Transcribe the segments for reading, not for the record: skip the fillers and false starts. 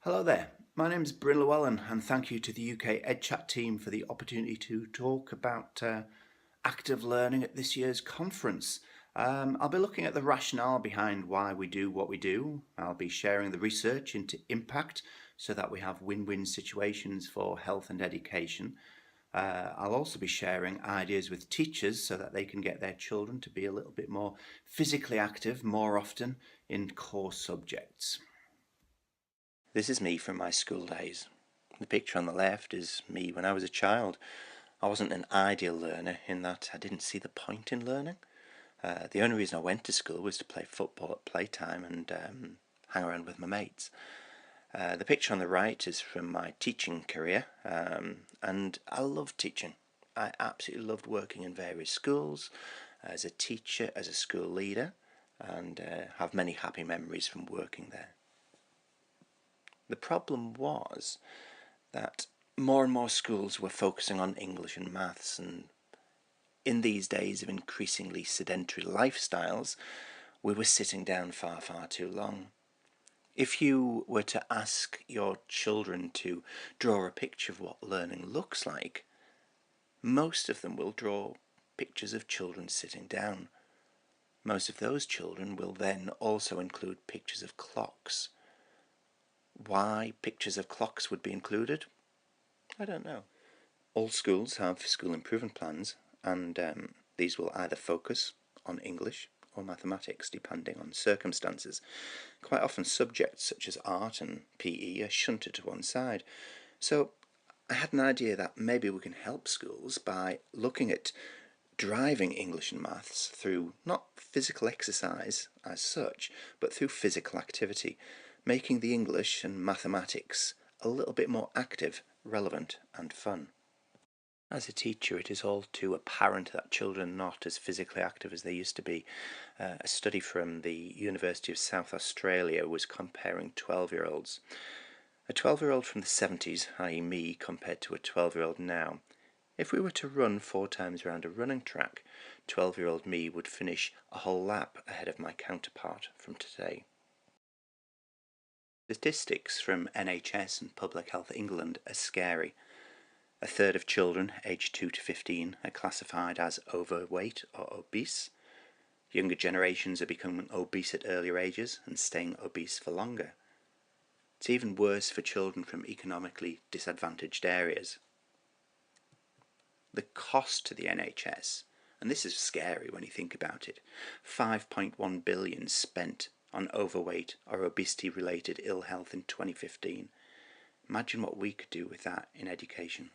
Hello there, my name is Bryn Llewellyn and thank you to the UK EdChat team for the opportunity to talk about active learning at this year's conference. I'll be looking at the rationale behind why we do what we do. I'll be sharing the research into impact so that we have win-win situations for health and education. I'll also be sharing ideas with teachers so that they can get their children to be a little bit more physically active more often in core subjects. This is me from my school days. The picture on the left is me when I was a child. I wasn't an ideal learner in that I didn't see the point in learning. The only reason I went to school was to play football at playtime and hang around with my mates. The picture on the right is from my teaching career, and I loved teaching. I absolutely loved working in various schools as a teacher, as a school leader, and have many happy memories from working there. The problem was that more and more schools were focusing on English and maths, and in these days of increasingly sedentary lifestyles, we were sitting down far too long. If you were to ask your children to draw a picture of what learning looks like, most of them will draw pictures of children sitting down. Most of those children will then also include pictures of clocks. Why pictures of clocks would be included? I don't know. All schools have school improvement plans, and these will either focus on English or mathematics depending on circumstances. Quite often subjects such as art and PE are shunted to one side. So I had an idea that maybe we can help schools by looking at driving English and maths through not physical exercise as such, but through physical activity, making the English and mathematics a little bit more active, relevant and fun. As a teacher, it is all too apparent that children are not as physically active as they used to be. A study from the University of South Australia was comparing 12-year-olds. A 12-year-old from the 70s, i.e. me, compared to a 12-year-old now. If we were to run 4 times around a running track, 12-year-old me would finish a whole lap ahead of my counterpart from today. Statistics from NHS and Public Health England are scary. A third of children aged 2 to 15 are classified as overweight or obese. Younger generations are becoming obese at earlier ages and staying obese for longer. It's even worse for children from economically disadvantaged areas. The cost to the NHS, and this is scary when you think about it, 5.1 billion spent on overweight or obesity related ill health in 2015. Imagine what we could do with that in education.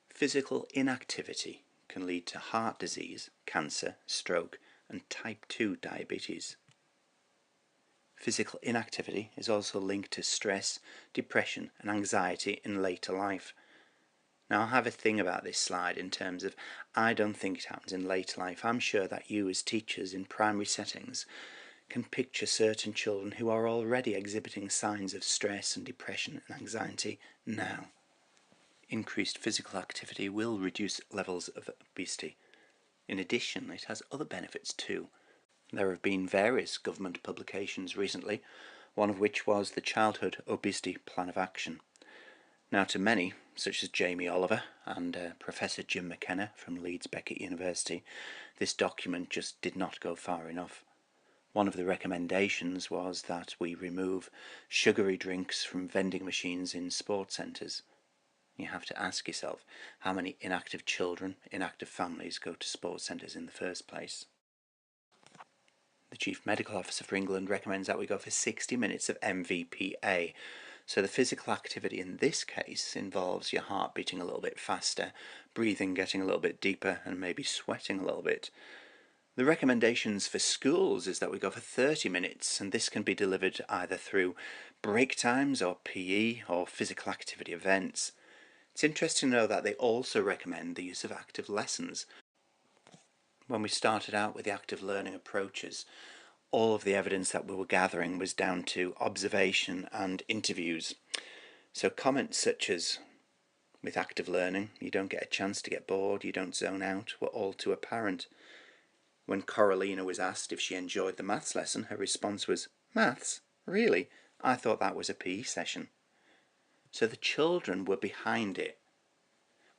Physical inactivity can lead to heart disease, cancer, stroke and type 2 diabetes. Physical inactivity is also linked to stress, depression and anxiety in later life. Now I'll have a thing about this slide in terms of I don't think it happens in later life. I'm sure that you as teachers in primary settings can picture certain children who are already exhibiting signs of stress and depression and anxiety now. Increased physical activity will reduce levels of obesity. In addition, it has other benefits too. There have been various government publications recently, one of which was the Childhood Obesity Plan of Action. Now to many, such as Jamie Oliver and Professor Jim McKenna from Leeds Beckett University, this document just did not go far enough. One of the recommendations was that we remove sugary drinks from vending machines in sports centres. You have to ask yourself how many inactive children, inactive families go to sports centres in the first place. The Chief Medical Officer for England recommends that we go for 60 minutes of MVPA. So the physical activity in this case involves your heart beating a little bit faster, breathing getting a little bit deeper and maybe sweating a little bit. The recommendations for schools is that we go for 30 minutes, and this can be delivered either through break times or PE or physical activity events. It's interesting to know that they also recommend the use of active lessons. When we started out with the active learning approaches, all of the evidence that we were gathering was down to observation and interviews. So comments such as, with active learning, you don't get a chance to get bored, you don't zone out, were all too apparent. When Coralina was asked if she enjoyed the maths lesson, her response was, "Maths? Really? I thought that was a PE session." so the children were behind it.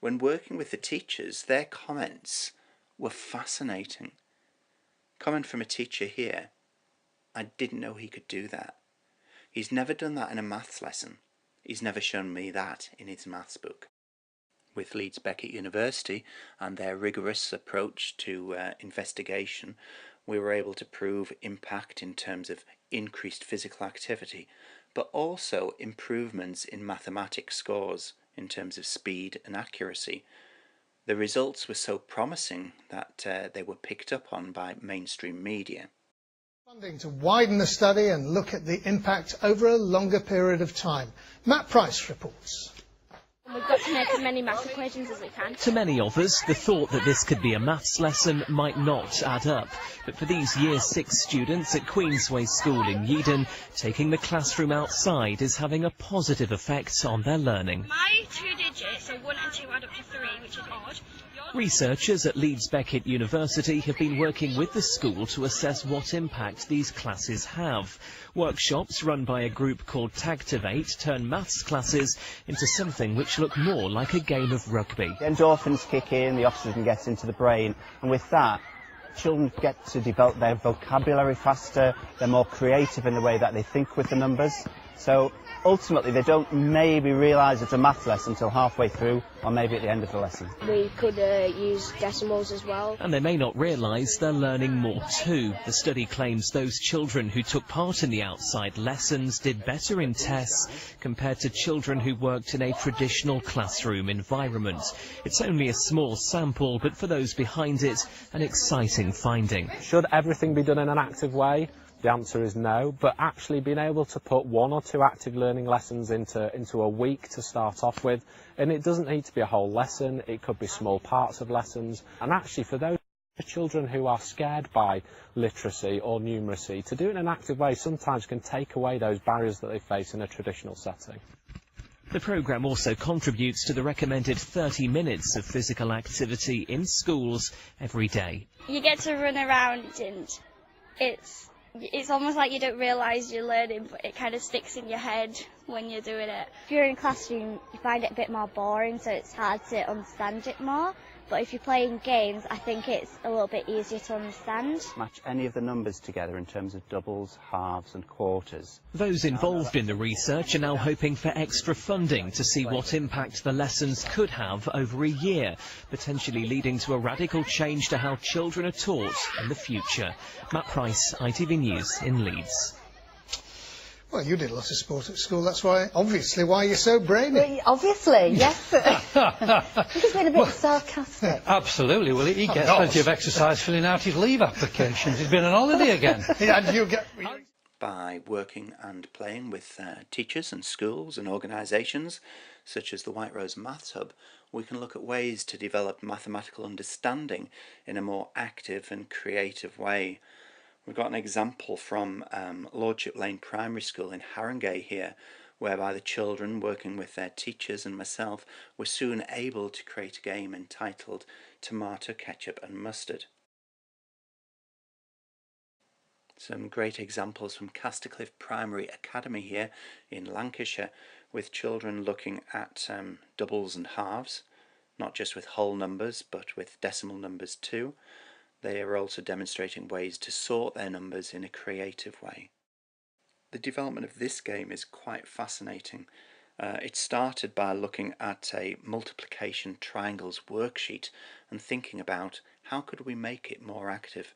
When working with the teachers, their comments were fascinating. Comment from a teacher here: I didn't know he could do that. He's never done that in a maths lesson. He's never shown me that in his maths book. With Leeds Beckett University and their rigorous approach to investigation, we were able to prove impact in terms of increased physical activity, but also improvements in mathematics scores in terms of speed and accuracy. The results were so promising that they were picked up on by mainstream media. Funding to widen the study and look at the impact over a longer period of time. Matt Price reports. We've got to make as many maths equations as we can. To many of us, the thought that this could be a maths lesson might not add up. But for these Year 6 students at Queensway School in Yeadon, taking the classroom outside is having a positive effect on their learning. My 2 digits, so 1 and 2 add up to 3, which is odd. Researchers at Leeds Beckett University have been working with the school to assess what impact these classes have. Workshops run by a group called Tactivate turn maths classes into something which look more like a game of rugby. The endorphins kick in, the oxygen gets into the brain, and with that, children get to develop their vocabulary faster, they're more creative in the way that they think with the numbers. So ultimately they don't maybe realise it's a math lesson until halfway through or maybe at the end of the lesson. We could use decimals as well. And they may not realise they're learning more too. The study claims those children who took part in the outside lessons did better in tests compared to children who worked in a traditional classroom environment. It's only a small sample, but for those behind it, an exciting finding. Should everything be done in an active way? The answer is no, but actually being able to put 1 or 2 active learning lessons into a week to start off with, and it doesn't need to be a whole lesson, it could be small parts of lessons, and actually for those children who are scared by literacy or numeracy, to do it in an active way sometimes can take away those barriers that they face in a traditional setting. The programme also contributes to the recommended 30 minutes of physical activity in schools every day. You get to run around and it's almost like you don't realise you're learning, but it kind of sticks in your head when you're doing it. If you're in a classroom, you find it a bit more boring, so it's hard to understand it more. But if you're playing games, I think it's a little bit easier to understand. Match any of the numbers together in terms of doubles, halves and quarters. Those involved in the research are now hoping for extra funding to see what impact the lessons could have over a year, potentially leading to a radical change to how children are taught in the future. Matt Price, ITV News in Leeds. Well, you did a lot of sport at school, that's obviously why you're so brainy. Well, obviously, yes. He's been a bit sarcastic. Absolutely. Well, he gets plenty of exercise filling out his leave applications. He's been on holiday again. And you get... By working and playing with teachers and schools and organisations, such as the White Rose Maths Hub, we can look at ways to develop mathematical understanding in a more active and creative way. We've got an example from Lordship Lane Primary School in Haringey here, whereby the children, working with their teachers and myself, were soon able to create a game entitled Tomato, Ketchup and Mustard. Some great examples from Castcliffe Primary Academy here in Lancashire, with children looking at doubles and halves, not just with whole numbers but with decimal numbers too. They are also demonstrating ways to sort their numbers in a creative way. The development of this game is quite fascinating. It started by looking at a multiplication triangles worksheet and thinking about how could we make it more active.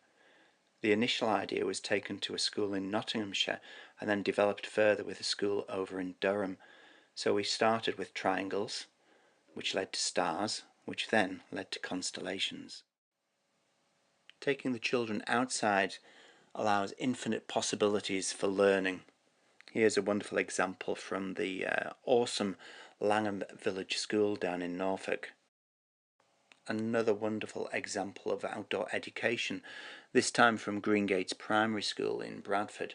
The initial idea was taken to a school in Nottinghamshire and then developed further with a school over in Durham. So we started with triangles, which led to stars, which then led to constellations. Taking the children outside allows infinite possibilities for learning. Here's a wonderful example from the awesome Langham Village School down in Norfolk. Another wonderful example of outdoor education, this time from Greengates Primary School in Bradford.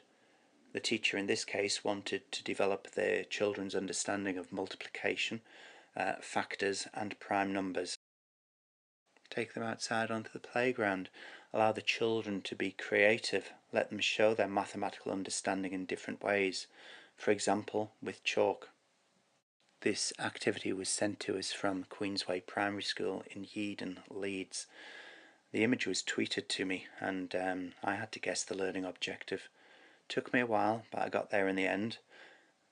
The teacher in this case wanted to develop their children's understanding of multiplication, factors and prime numbers. Take them outside onto the playground, allow the children to be creative, let them show their mathematical understanding in different ways, for example with chalk. This activity was sent to us from Queensway Primary School in Yeadon, Leeds. The image was tweeted to me and I had to guess the learning objective. Took me a while, but I got there in the end.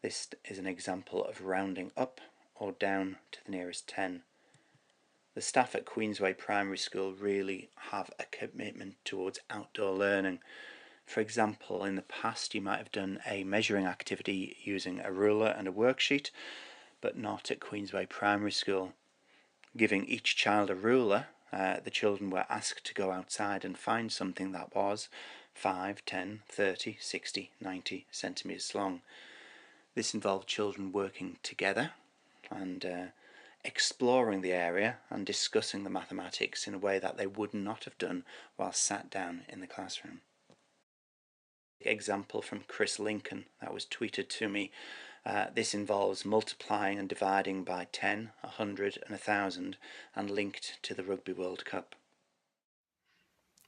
This is an example of rounding up or down to the nearest 10. The staff at Queensway Primary School really have a commitment towards outdoor learning. For example, in the past you might have done a measuring activity using a ruler and a worksheet, but not at Queensway Primary School. Giving each child a ruler, the children were asked to go outside and find something that was 5, 10, 30, 60, 90 centimetres long. This involved children working together and exploring the area and discussing the mathematics in a way that they would not have done while sat down in the classroom. Example from Chris Lincoln that was tweeted to me. This involves multiplying and dividing by 10, 100 and 1,000 and linked to the Rugby World Cup.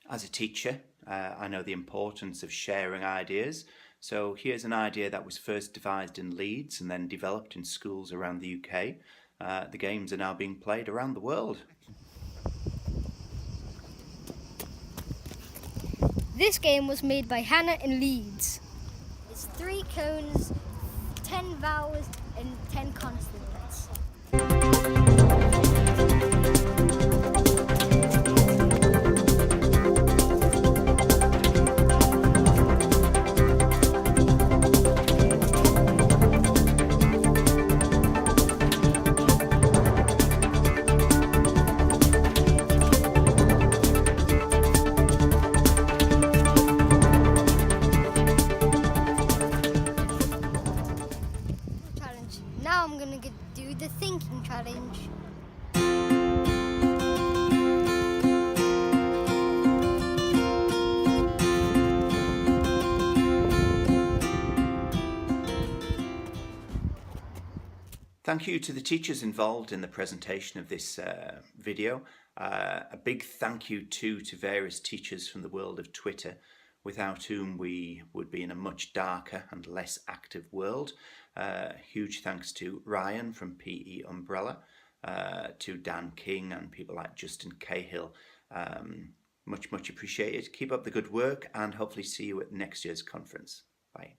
As a teacher, I know the importance of sharing ideas. So here's an idea that was first devised in Leeds and then developed in schools around the UK. The games are now being played around the world. This game was made by Hannah in Leeds. It's 3 cones, 10 vowels and 10 consonants. Now I'm going to do the thinking challenge. Thank you to the teachers involved in the presentation of this video. A big thank you to various teachers from the world of Twitter, without whom we would be in a much darker and less active world. Huge thanks to Ryan from PE Umbrella, to Dan King and people like Justin Cahill. Much appreciated. Keep up the good work and hopefully see you at next year's conference. Bye.